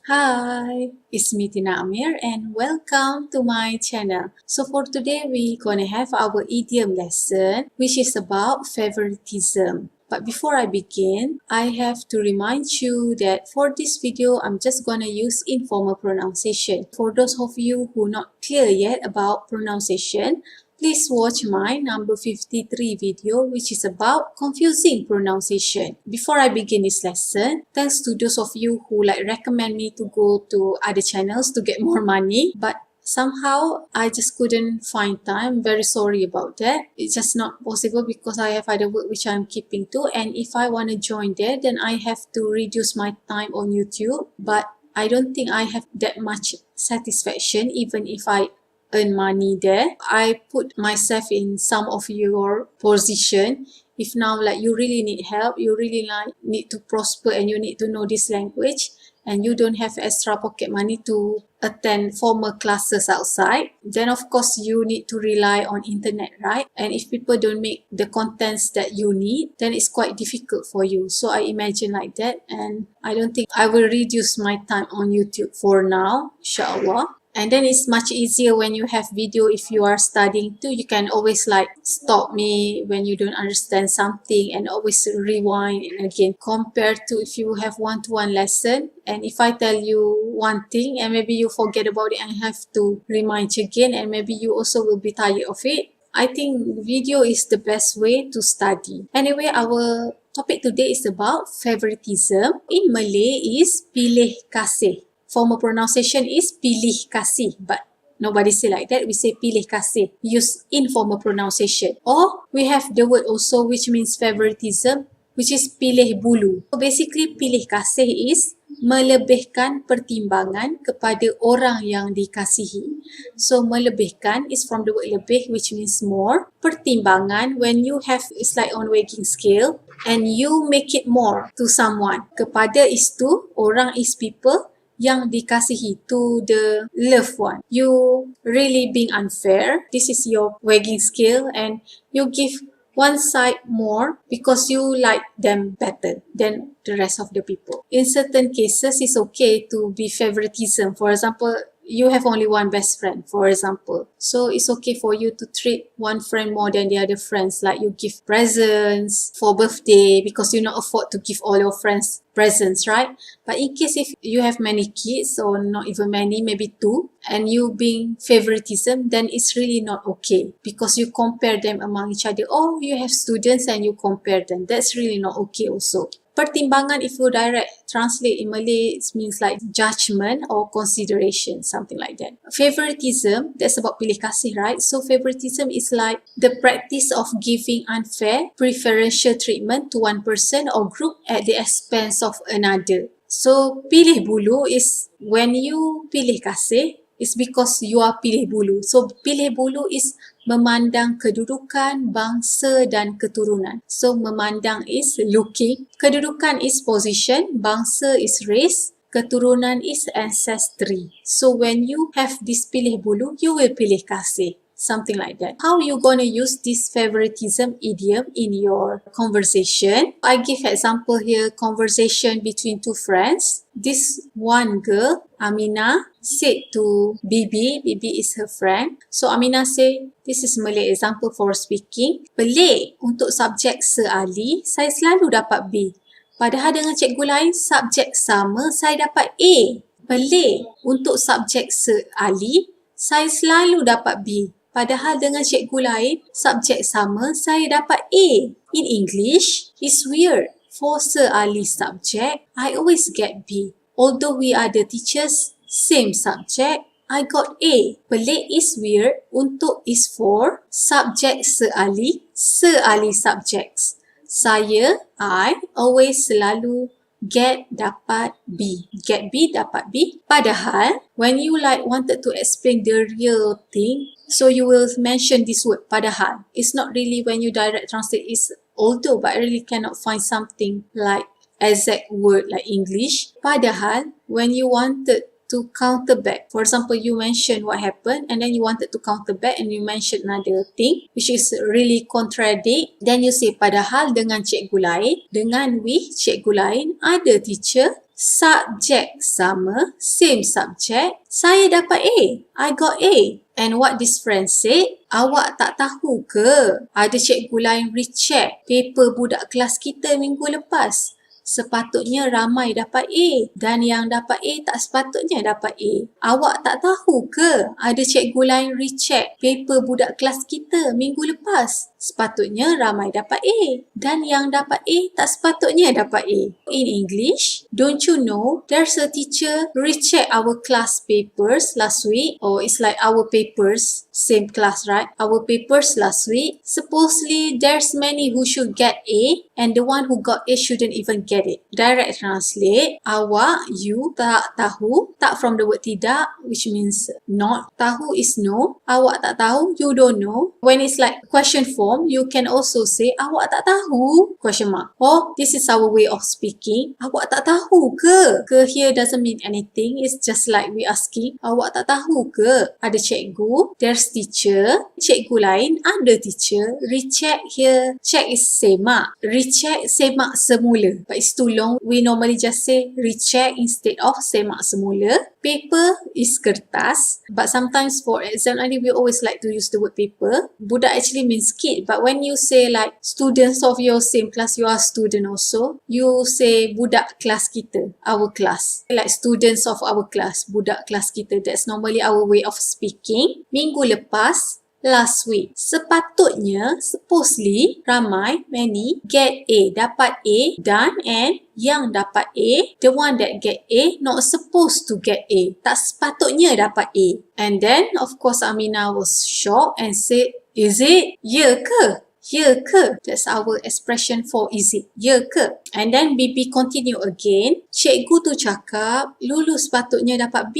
Hi, it's me Tina Amir and welcome to my channel. So for today we're gonna have our idiom lesson which is about favoritism. But before I begin, I have to remind you that for this video, I'm just gonna use informal pronunciation. For those of you who not clear yet about pronunciation, please watch my number 53 video which is about confusing pronunciation. Before I begin this lesson, thanks to those of you who recommend me to go to other channels to get more money, but somehow I just couldn't find time. Very sorry about that. It's just not possible because I have other work which I'm keeping to, and if I want to join there, then I have to reduce my time on YouTube. But I don't think I have that much satisfaction even if I earn money there. I put myself in some of your position. If now you really need help, you really need to prosper and you need to know this language, and you don't have extra pocket money to attend formal classes outside, then of course you need to rely on internet, right? And if people don't make the contents that you need, then it's quite difficult for you. So I imagine like that, and I don't think I will reduce my time on YouTube for now, inshallah. And then it's much easier when you have video. If you are studying too, you can always stop me when you don't understand something and always rewind and again, compared to if you have one-to-one lesson. And if I tell you one thing and maybe you forget about it and have to remind you again, and maybe you also will be tired of it. I think video is the best way to study. Anyway, our topic today is about favoritism. In Malay is pilih kasih. Formal pronunciation is pilih kasih, but nobody say like that. We say pilih kasih. Use informal pronunciation. Or we have the word also which means favoritism, which is pilih bulu. So basically pilih kasih is melebihkan pertimbangan kepada orang yang dikasihi. So melebihkan is from the word lebih, which means more. Pertimbangan, when you have, it's like on weighing scale, and you make it more to someone. Kepada is to, orang is people, yang dikasihi, to the loved one. You really being unfair. This is your weighing scale, and you give one side more because you like them better than the rest of the people. In certain cases, it's okay to be favoritism. For example, you have only one best friend, for example. So it's okay for you to treat one friend more than the other friends. Like you give presents for birthday because you not afford to give all your friends presents, right? But in case if you have many kids, or not even many, maybe two, and you being favoritism, then it's really not okay because you compare them among each other. Oh, you have students and you compare them. That's really not okay also. Pertimbangan, if you direct translate in Malay, it means like judgment or consideration, something like that. Favoritism, that's about pilih kasih, right? So favoritism is like the practice of giving unfair, preferential treatment to one person or group at the expense of another. So pilih bulu is when you pilih kasih, it's because you are pilih bulu. So pilih bulu is memandang kedudukan, bangsa dan keturunan. So memandang is looking, kedudukan is position, bangsa is race, keturunan is ancestry. So when you have this pilih bulu, you will pilih kasih. Something like that. How you gonna use this favoritism idiom in your conversation? I give example here, conversation between two friends. This one girl, Amina, said to Bibi, Bibi is her friend. So Amina say, this is Malay example for speaking. Pelik, untuk subjek se-Ali, saya selalu dapat B. Padahal dengan cikgu lain, subjek sama, saya dapat A. Pelik, untuk subjek se-Ali, saya selalu dapat B. Padahal dengan cikgu lain, subjek sama, saya dapat A. In English, it's weird. For se-Ali subject, I always get B. Although we are the teachers, same subject, I got A. Pelik is weird, untuk is for, subjek se-Ali subjects. Saya, I, always selalu get, dapat, B. Get B, dapat B. Padahal, when you wanted to explain the real thing, so you will mention this word, padahal. It's not really when you direct translate, it's although, but I really cannot find something like exact word like English. Padahal, when you wanted to counter back. For example, you mentioned what happened and then you wanted to counter back and you mentioned another thing which is really contradict. Then you say, padahal dengan cikgu lain, dengan with cikgu lain, ada teacher Subjek sama, same subject. Saya dapat A. I got A. And what this friend said, awak tak tahu ke? Ada cikgu lain recheck paper budak kelas kita minggu lepas. Sepatutnya ramai dapat A dan yang dapat A tak sepatutnya dapat A. Awak tak tahu ke? Ada cikgu lain recheck paper budak kelas kita minggu lepas. Sepatutnya ramai dapat A dan yang dapat A tak sepatutnya dapat A. In English, don't you know there's a teacher recheck our class papers last week? Or it's like our papers, same class, right? Our papers last week. Supposedly there's many who should get A and the one who got A shouldn't even get it. Direct translate, awak, you, tak tahu, tak from the word tidak, which means not. Tahu is no. Awak tak tahu, you don't know. When it's like question form, you can also say awak tak tahu, question mark. Or this is our way of speaking. Awak tak tahu ke? Ke here doesn't mean anything. It's just like we asking, awak tak tahu ke? Ada cikgu, there's teacher. Cikgu lain, ada teacher. Recheck here. Check is semak. Recheck semak semula. But it's too long. We normally just say recheck instead of semak semula. Paper is kertas. But sometimes for exam only, we always like to use the word paper. Budak actually means kid. But when you say like students of your same class, you are student also. You say budak kelas kita, our class. Like students of our class, budak kelas kita. That's normally our way of speaking. Minggu lepas, last week. Sepatutnya, supposedly, ramai, many, get A, dapat A dan and yang dapat A, the one that get A, not supposed to get A. Tak sepatutnya dapat A. And then, of course, Amina was shocked and said, is it? Ya ke? Ya ke? That's our expression for is it? Ya ke? And then Bibi continue again. Cikgu tu cakap, Lulu sepatutnya dapat B.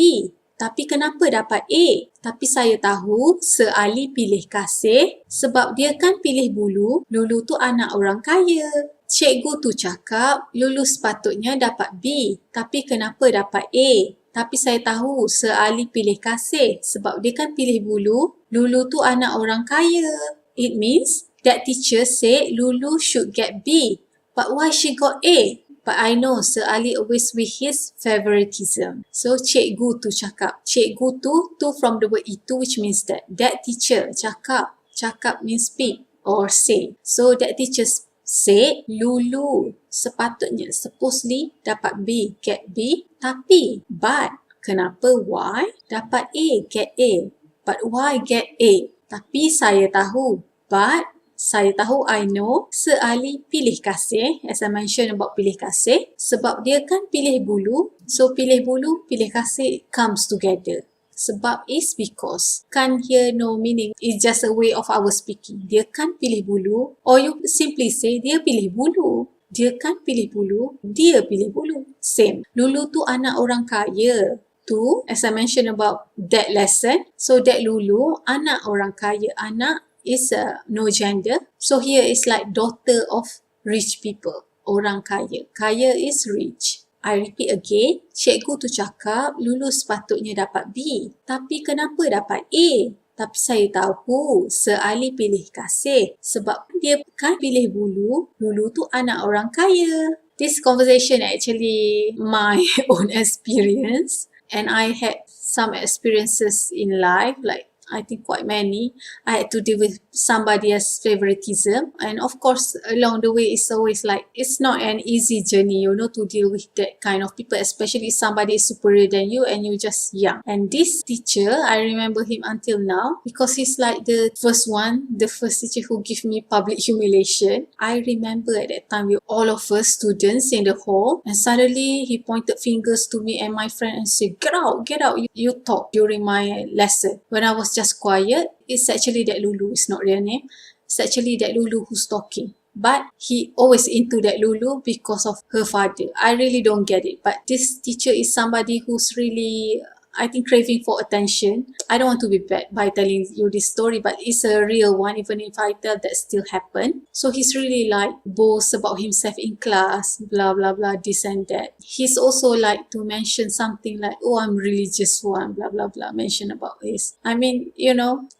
Tapi kenapa dapat A? Tapi saya tahu seali pilih kasih sebab dia kan pilih bulu. Lulu tu anak orang kaya. Cikgu tu cakap Lulu sepatutnya dapat B. Tapi kenapa dapat A? Tapi saya tahu seali pilih kasih sebab dia kan pilih bulu. Lulu tu anak orang kaya. It means that teacher said Lulu should get B. But why she got A? But I know Sir Ali always with his favoritism. So cikgu tu cakap. Cikgu tu from the word itu, which means that teacher cakap. Cakap means speak or say. So that teacher say Lulu sepatutnya, supposedly dapat B, get B. Tapi, but, kenapa why? Dapat A, get A. But why get A? Tapi saya tahu. But, saya tahu, I know, Sir Ali pilih kasih, as I mentioned about pilih kasih, sebab dia kan pilih bulu, so pilih bulu, pilih kasih comes together. Sebab is because, kan here no meaning, it's just a way of our speaking. Dia kan pilih bulu, or you simply say, dia pilih bulu. Dia kan pilih bulu, dia pilih bulu. Same. Lulu tu anak orang kaya. Tu, as I mentioned about that lesson, so that Lulu, anak orang kaya, anak is no gender. So here is like daughter of rich people. Orang kaya. Kaya is rich. I repeat again. Cikgu tu cakap Lulu sepatutnya dapat B. Tapi kenapa dapat A? Tapi saya tahu Sir Ali pilih kasih. Sebab dia kan pilih bulu. Lulu tu anak orang kaya. This conversation actually my own experience. And I had some experiences in life, like I think quite many. I had to deal with somebody else's favoritism, and of course along the way it's always like it's not an easy journey, to deal with that kind of people, especially if somebody is superior than you and you're just young. And this teacher, I remember him until now because he's like the first teacher who gave me public humiliation. I remember at that time with all of us students in the hall, and suddenly he pointed fingers to me and my friend and said, get out, you talk during my lesson. When I was just quiet, it's actually that Lulu, it's not their name. It's actually that Lulu who's talking. But he always into that Lulu because of her father. I really don't get it. But this teacher is somebody who's really, I think, craving for attention. I don't want to be bad by telling you this story, but it's a real one, even if I tell that still happened. So he's really like boast about himself in class, blah, blah, blah, this and that. He's also like to mention something like, oh, I'm religious one, blah, blah, blah, mention about this. I mean,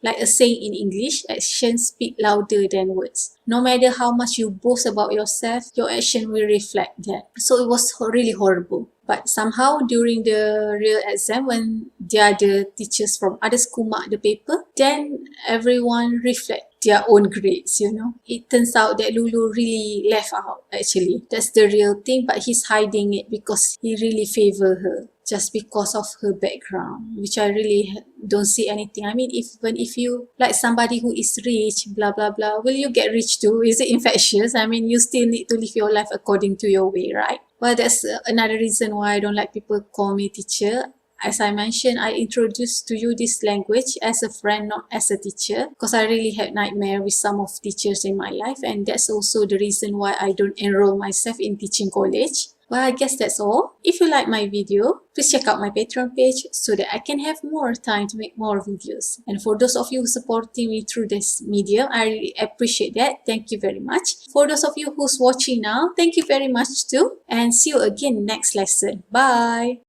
like a saying in English, actions speak louder than words. No matter how much you boast about yourself, your action will reflect that. So it was really horrible. But somehow during the real exam, when the other teachers from other school mark the paper, then everyone reflect their own grades, you know. It turns out that Lulu really left out, actually. That's the real thing, but he's hiding it because he really favor her just because of her background, which I really don't see anything. I mean, even if you like somebody who is rich, blah blah blah, will you get rich too? Is it infectious? I mean, you still need to live your life according to your way, right? Well, that's another reason why I don't like people call me teacher. As I mentioned, I introduced to you this language as a friend, not as a teacher, because I really had nightmare with some of teachers in my life, and that's also the reason why I don't enroll myself in teaching college. Well, I guess that's all. If you like my video, please check out my Patreon page so that I can have more time to make more videos. And for those of you who supporting me through this medium, I really appreciate that. Thank you very much. For those of you who's watching now, thank you very much too. And see you again next lesson. Bye!